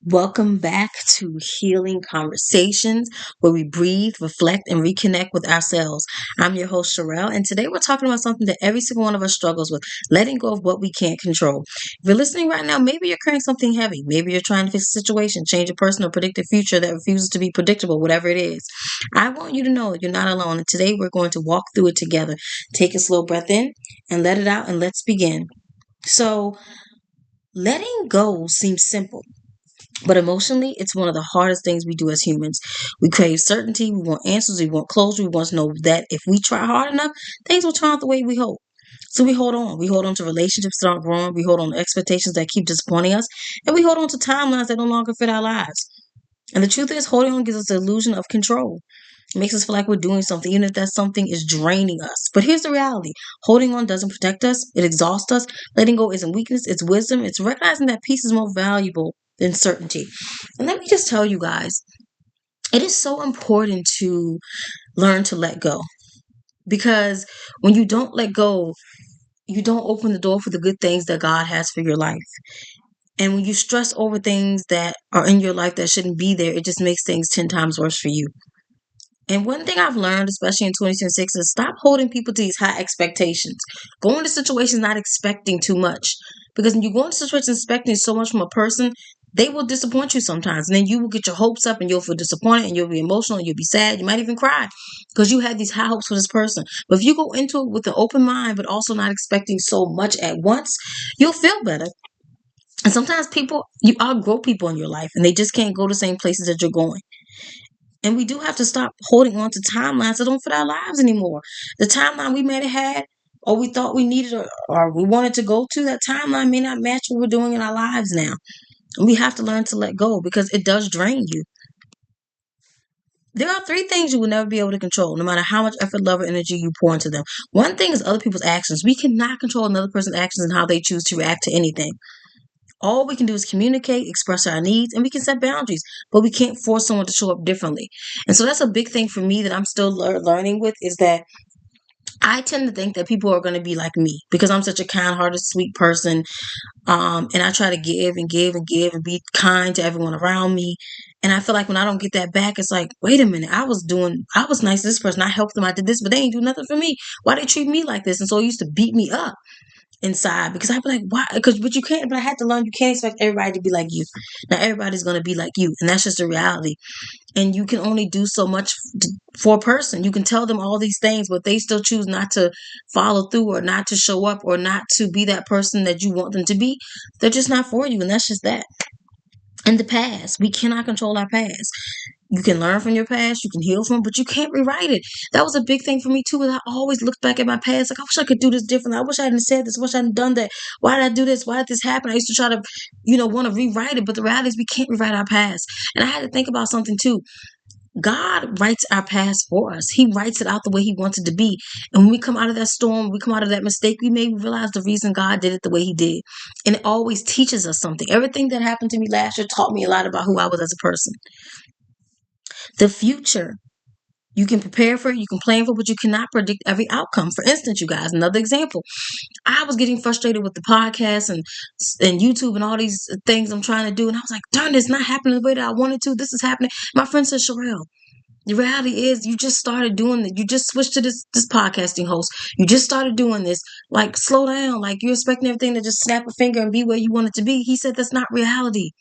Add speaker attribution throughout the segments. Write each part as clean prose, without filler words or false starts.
Speaker 1: Welcome back to Healing Conversations, where we breathe, reflect, and reconnect with ourselves. I'm your host, Sherelle, and today we're talking about something that every single one of us struggles with, letting go of what we can't control. If you're listening right now, maybe you're carrying something heavy. Maybe you're trying to fix a situation, change a person, or predict a future that refuses to be predictable, whatever it is. I want you to know you're not alone, and today we're going to walk through it together. Take a slow breath in and let it out, and let's begin. So, letting go seems simple. But emotionally, it's one of the hardest things we do as humans. We crave certainty, we want answers, we want closure, we want to know that if we try hard enough, things will turn out the way we hope. So we hold on. We hold on to relationships that aren't growing, we hold on to expectations that keep disappointing us, and we hold on to timelines that no longer fit our lives. And the truth is, holding on gives us the illusion of control. It makes us feel like we're doing something, even if that something is draining us. But here's the reality: holding on doesn't protect us, it exhausts us. Letting go isn't weakness, it's wisdom. It's recognizing that peace is more valuable than certainty. And let me just tell you guys, it is so important to learn to let go, because when you don't let go, you don't open the door for the good things that God has for your life. And when you stress over things that are in your life that shouldn't be there, it just makes things 10 times worse for you. And one thing I've learned, especially in 2026, is stop holding people to these high expectations. Go into situations not expecting too much. Because when you go into situations expecting so much from a person, they will disappoint you sometimes. And then you will get your hopes up and you'll feel disappointed and you'll be emotional and you'll be sad. You might even cry because you had these high hopes for this person. But if you go into it with an open mind, but also not expecting so much at once, you'll feel better. And sometimes you outgrow people in your life and they just can't go the same places that you're going. And we do have to stop holding on to timelines that don't fit our lives anymore. The timeline we may have had, or we thought we needed, or we wanted to go to, that timeline may not match what we're doing in our lives now. And we have to learn to let go because it does drain you. There are three things you will never be able to control, no matter how much effort, love, or energy you pour into them. One thing is other people's actions. We cannot control another person's actions and how they choose to react to anything. All we can do is communicate, express our needs, and we can set boundaries, but we can't force someone to show up differently. And so that's a big thing for me that I'm still learning with, is that I tend to think that people are going to be like me because I'm such a kind-hearted, sweet person. And I try to give and give and give and be kind to everyone around me. And I feel like when I don't get that back, it's like, wait a minute, I was nice to this person. I helped them. I did this, but they ain't do nothing for me. Why they treat me like this? And so it used to beat me up inside because I'd be like, why? But you can't, but I had to learn you can't expect everybody to be like you. Not everybody's going to be like you. And that's just the reality. And you can only do so much for a person. You can tell them all these things, but they still choose not to follow through or not to show up or not to be that person that you want them to be. They're just not for you. And that's just that. In the past, we cannot control our past. You can learn from your past, you can heal from it, but you can't rewrite it. That was a big thing for me too. I always looked back at my past like, I wish I could do this differently. I wish I hadn't said this. I wish I hadn't done that. Why did I do this? Why did this happen? I used to try to, want to rewrite it, but the reality is we can't rewrite our past. And I had to think about something too. God writes our past for us. He writes it out the way He wants it to be. And when we come out of that storm, we come out of that mistake, we may realize the reason God did it the way He did. And it always teaches us something. Everything that happened to me last year taught me a lot about who I was as a person. The future, you can prepare for it, you can plan for it, but you cannot predict every outcome. For instance, you guys, another example. I was getting frustrated with the podcast and YouTube and all these things I'm trying to do. And I was like, darn, it's not happening the way that I wanted to. This is happening. My friend said, Sherelle, the reality is you just started doing it. You just switched to this podcasting host. You just started doing this. Like, slow down. Like, you're expecting everything to just snap a finger and be where you want it to be. He said that's not reality.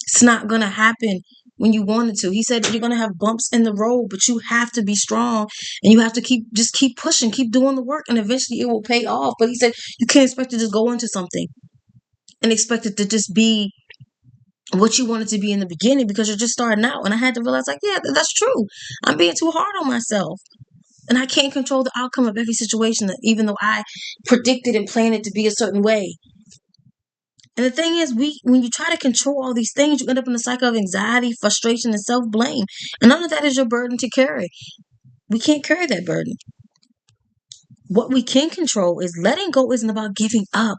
Speaker 1: It's not going to happen when you want it to. He said you're going to have bumps in the road, but you have to be strong and you have to keep pushing, keep doing the work, and eventually it will pay off. But he said you can't expect to just go into something and expect it to just be what you wanted to be in the beginning because you're just starting out. And I had to realize, like, yeah, that's true. I'm being too hard on myself. And I can't control the outcome of every situation, even though I predicted and planned it to be a certain way. And the thing is, when you try to control all these things, you end up in a cycle of anxiety, frustration, and self-blame. And none of that is your burden to carry. We can't carry that burden. What we can control is letting go isn't about giving up.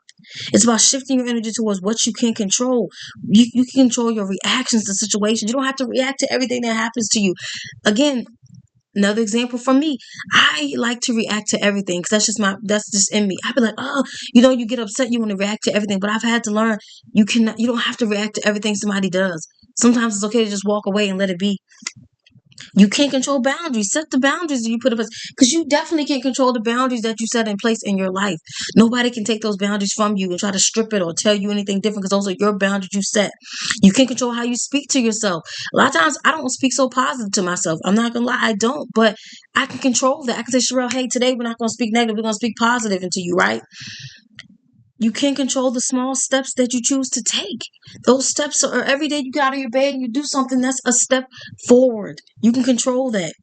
Speaker 1: It's about shifting your energy towards what you can control. You can control your reactions to situations. You don't have to react to everything that happens to you. Again, Another example from me, I like to react to everything because that's just in me. I'd be like, oh, you get upset, you want to react to everything. But I've had to learn you don't have to react to everything somebody does. Sometimes it's okay to just walk away and let it be. You can't control boundaries. Set the boundaries that you put in place because you definitely can't control the boundaries that you set in place in your life. Nobody can take those boundaries from you and try to strip it or tell you anything different because those are your boundaries you set. You can't control how you speak to yourself. A lot of times I don't speak so positive to myself. I'm not going to lie, I don't, but I can control that. I can say, Sherelle, hey, today we're not going to speak negative. We're going to speak positive into you, right? You can control the small steps that you choose to take. Those steps are every day you get out of your bed and you do something that's a step forward. You can control that.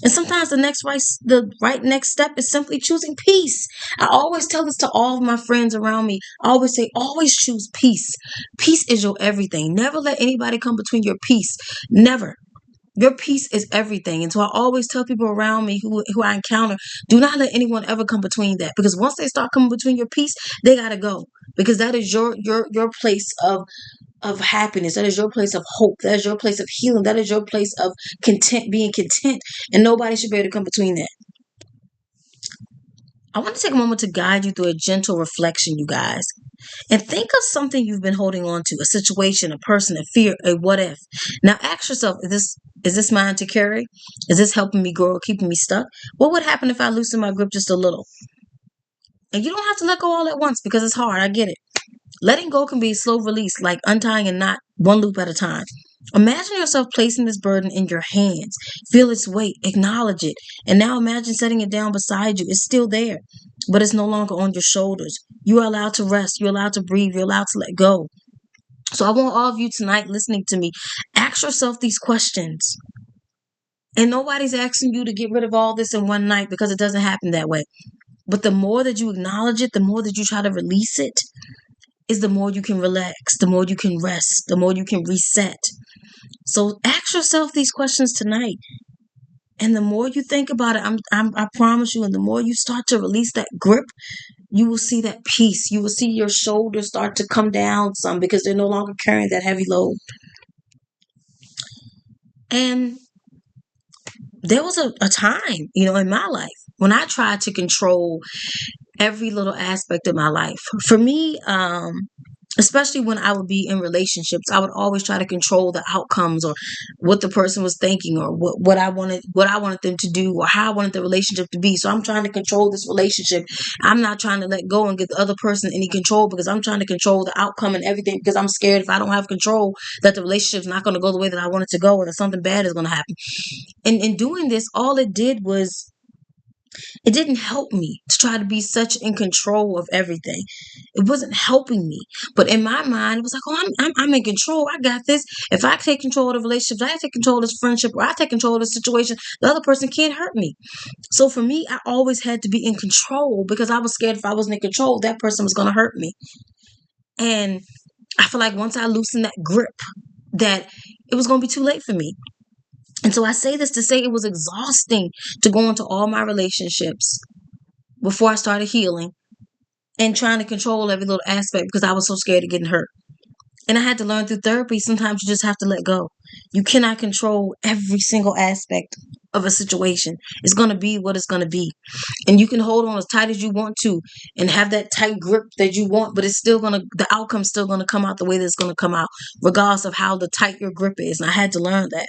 Speaker 1: And sometimes the right next step is simply choosing peace. I always tell this to all of my friends around me. I always say, always choose peace. Peace is your everything. Never let anybody come between your peace. Never. Your peace is everything. And so I always tell people around me who I encounter, do not let anyone ever come between that. Because once they start coming between your peace, they gotta go. Because that is your place of happiness. That is your place of hope. That is your place of healing. That is your place of being content. And nobody should be able to come between that. I want to take a moment to guide you through a gentle reflection, you guys. And think of something you've been holding on to, a situation, a person, a fear, a what if. Now ask yourself, is this mine to carry? Is this helping me grow or keeping me stuck? What would happen if I loosen my grip just a little? And you don't have to let go all at once because it's hard. I get it. Letting go can be a slow release, like untying a knot one loop at a time. Imagine yourself placing this burden in your hands. Feel its weight, acknowledge it. And now imagine setting it down beside you. It's still there, but it's no longer on your shoulders. You are allowed to rest. You're allowed to breathe. You're allowed to let go. So I want all of you tonight listening to me, ask yourself these questions. And nobody's asking you to get rid of all this in one night because it doesn't happen that way. But the more that you acknowledge it, the more that you try to release it, is the more you can relax, the more you can rest, the more you can reset. So ask yourself these questions tonight. And the more you think about it, I promise you, and the more you start to release that grip, you will see that peace. You will see your shoulders start to come down some because they're no longer carrying that heavy load. And there was a time, in my life when I tried to control every little aspect of my life. For me, especially when I would be in relationships, I would always try to control the outcomes or what the person was thinking or what I wanted them to do or how I wanted the relationship to be. So I'm trying to control this relationship. I'm not trying to let go and give the other person any control because I'm trying to control the outcome and everything because I'm scared if I don't have control that the relationship's not going to go the way that I want it to go or that something bad is going to happen. And in doing this, all it did was it didn't help me to try to be such in control of everything. It wasn't helping me. But in my mind, it was like, oh, I'm in control. I got this. If I take control of the relationship, if I take control of this friendship, or I take control of the situation, the other person can't hurt me. So for me, I always had to be in control because I was scared if I wasn't in control, that person was going to hurt me. And I feel like once I loosened that grip, that it was going to be too late for me. And so I say this to say it was exhausting to go into all my relationships before I started healing and trying to control every little aspect because I was so scared of getting hurt. And I had to learn through therapy, sometimes you just have to let go. You cannot control every single aspect of a situation. It's going to be what it's going to be. And you can hold on as tight as you want to and have that tight grip that you want, but the outcome's still going to come out the way that it's going to come out, regardless of how the tight your grip is. And I had to learn that.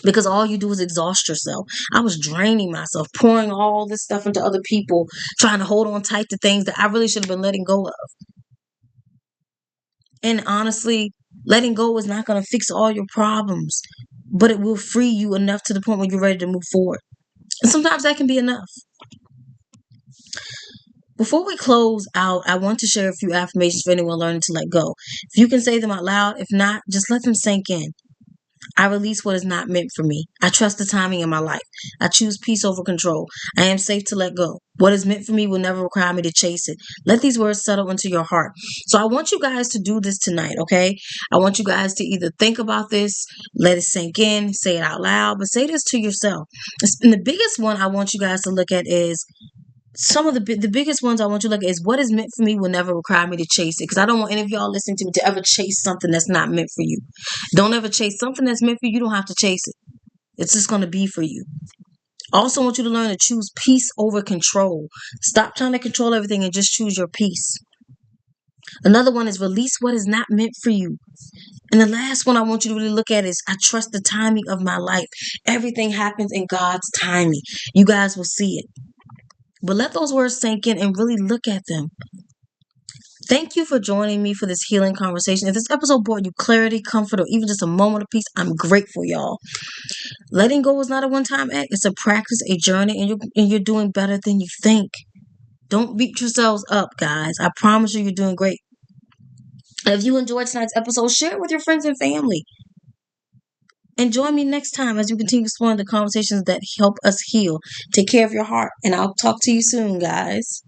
Speaker 1: Because all you do is exhaust yourself. I was draining myself, pouring all this stuff into other people, trying to hold on tight to things that I really should have been letting go of. And honestly, letting go is not going to fix all your problems, but it will free you enough to the point where you're ready to move forward. And sometimes that can be enough. Before we close out, I want to share a few affirmations for anyone learning to let go. If you can say them out loud, if not, just let them sink in. I release what is not meant for me. I trust the timing in my life. I choose peace over control. I am safe to let go. What is meant for me will never require me to chase it. Let these words settle into your heart. So I want you guys to do this tonight, okay? I want you guys to either think about this, let it sink in, say it out loud, but say this to yourself. And the biggest one I want you guys to look at is some of the biggest ones I want you to look at is what is meant for me will never require me to chase it. Because I don't want any of y'all listening to me to ever chase something that's not meant for you. Don't ever chase something that's meant for you. You don't have to chase it. It's just going to be for you. Also want you to learn to choose peace over control. Stop trying to control everything and just choose your peace. Another one is release what is not meant for you. And the last one I want you to really look at is I trust the timing of my life. Everything happens in God's timing. You guys will see it. But let those words sink in and really look at them. Thank you for joining me for this healing conversation. If this episode brought you clarity, comfort, or even just a moment of peace, I'm grateful, y'all. Letting go is not a one-time act. It's a practice, a journey, and you're doing better than you think. Don't beat yourselves up, guys. I promise you, you're doing great. If you enjoyed tonight's episode, share it with your friends and family. And join me next time as we continue exploring the conversations that help us heal. Take care of your heart, and I'll talk to you soon, guys.